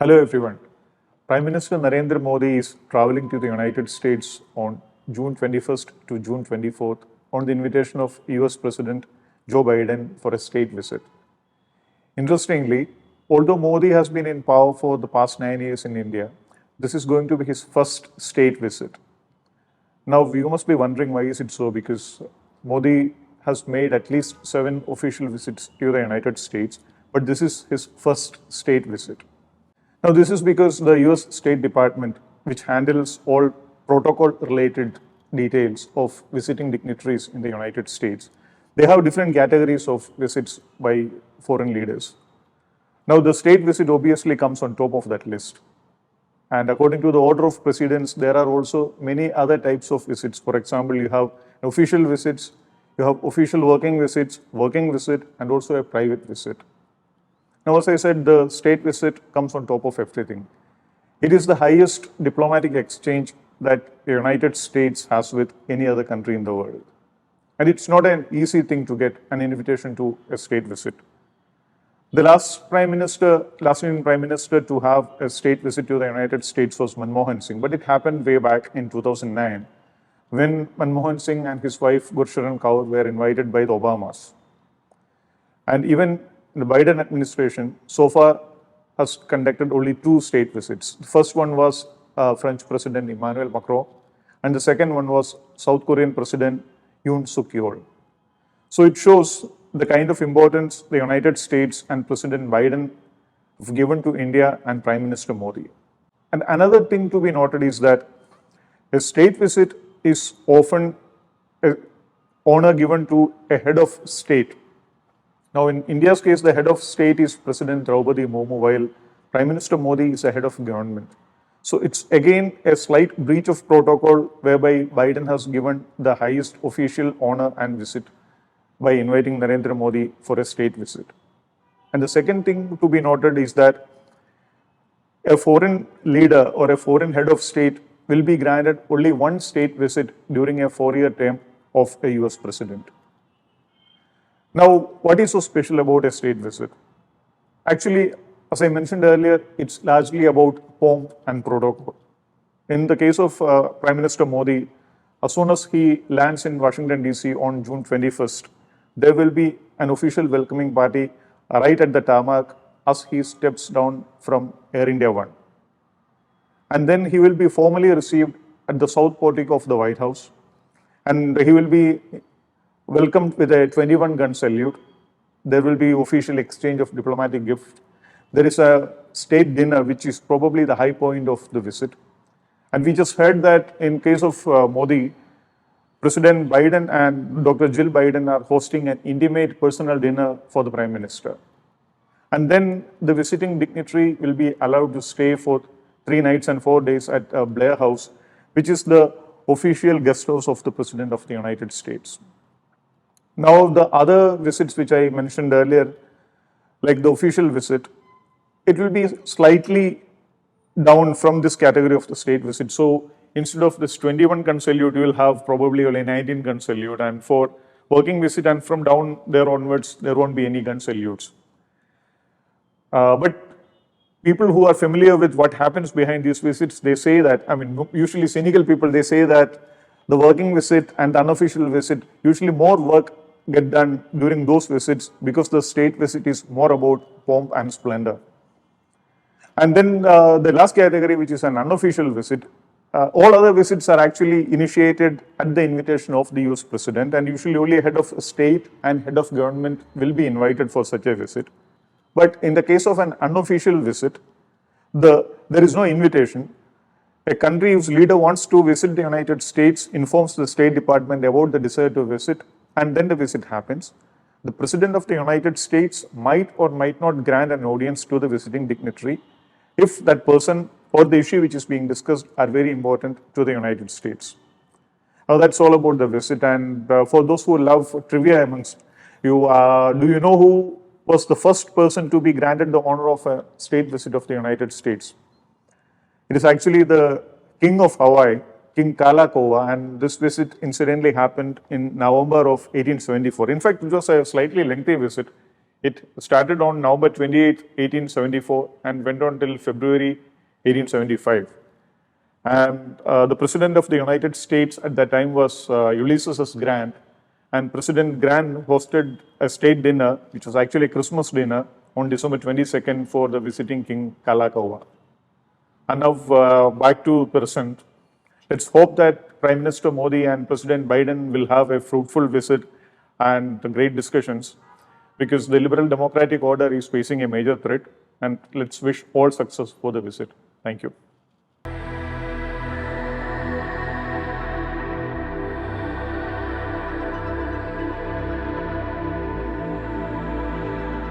Hello everyone. Prime Minister Narendra Modi is traveling to the United States on June 21st to June 24th on the invitation of US President Joe Biden for a state visit. Interestingly, although Modi has been in power for the past 9 years in India, this is going to be his first state visit. Now, you must be wondering why is it so, because Modi has made at least 7 official visits to the United States, but this is his first state visit. Now, this is because the US State Department, which handles all protocol-related details of visiting dignitaries in the United States, they have different categories of visits by foreign leaders. Now, the state visit obviously comes on top of that list. And according to the order of precedence, there are also many other types of visits. For example, you have official visits, you have official working visits, working visit, and also a private visit. Now, as I said, the state visit comes on top of everything. It is the highest diplomatic exchange that the United States has with any other country in the world. And it's not an easy thing to get an invitation to a state visit. The last Indian Prime Minister to have a state visit to the United States was Manmohan Singh, but it happened way back in 2009 when Manmohan Singh and his wife Gurcharan Kaur were invited by the Obamas. And even the Biden administration so far has conducted only 2 state visits. The first one was French President Emmanuel Macron, and the second one was South Korean President Yoon Suk Yeol. So it shows the kind of importance the United States and President Biden have given to India and Prime Minister Modi. And another thing to be noted is that a state visit is often an honor given to a head of state. Now, in India's case, the head of state is President Draupadi Murmu, while Prime Minister Modi is the head of government. So it's again a slight breach of protocol whereby Biden has given the highest official honor and visit by inviting Narendra Modi for a state visit. And the second thing to be noted is that a foreign leader or a foreign head of state will be granted only one state visit during a 4-year term of a US president. Now, what is so special about a state visit? Actually, as I mentioned earlier, it's largely about pomp and protocol. In the case of Prime Minister Modi, as soon as he lands in Washington, D.C. on June 21st, there will be an official welcoming party right at the tarmac as he steps down from Air India One. And then he will be formally received at the south portico of the White House, and he will be welcomed with a 21-gun salute. There will be official exchange of diplomatic gifts. There is a state dinner, which is probably the high point of the visit. And we just heard that in case of Modi, President Biden and Dr. Jill Biden are hosting an intimate personal dinner for the Prime Minister. And then the visiting dignitary will be allowed to stay for 3 nights and 4 days at Blair House, which is the official guest house of the President of the United States. Now, the other visits which I mentioned earlier, like the official visit, it will be slightly down from this category of the state visit. So instead of this 21-gun salute, you will have probably only 19-gun salute. And for working visit and from down there onwards, there won't be any gun salutes. But people who are familiar with what happens behind these visits, they say that, usually cynical people, they say that the working visit and the unofficial visit, usually more work get done during those visits because the state visit is more about pomp and splendor. And then the last category, which is an unofficial visit, all other visits are actually initiated at the invitation of the US President, and usually only head of state and head of government will be invited for such a visit. But in the case of an unofficial visit, there is no invitation. A country whose leader wants to visit the United States informs the State Department about the desire to visit, and then the visit happens. The President of the United States might or might not grant an audience to the visiting dignitary if that person or the issue which is being discussed are very important to the United States. Now, that's all about the visit. And for those who love trivia amongst you, do you know who was the first person to be granted the honor of a state visit of the United States? It is actually the King of Hawaii, King Kalakaua, and this visit incidentally happened in November of 1874. In fact, it was a slightly lengthy visit. It started on November 28, 1874 and went on till February 1875. And the President of the United States at that time was Ulysses S. Grant. And President Grant hosted a state dinner, which was actually a Christmas dinner, on December 22nd for the visiting King Kalakaua. And now back to present. Let's hope that Prime Minister Modi and President Biden will have a fruitful visit and great discussions, because the liberal democratic order is facing a major threat. And let's wish all success for the visit. Thank you.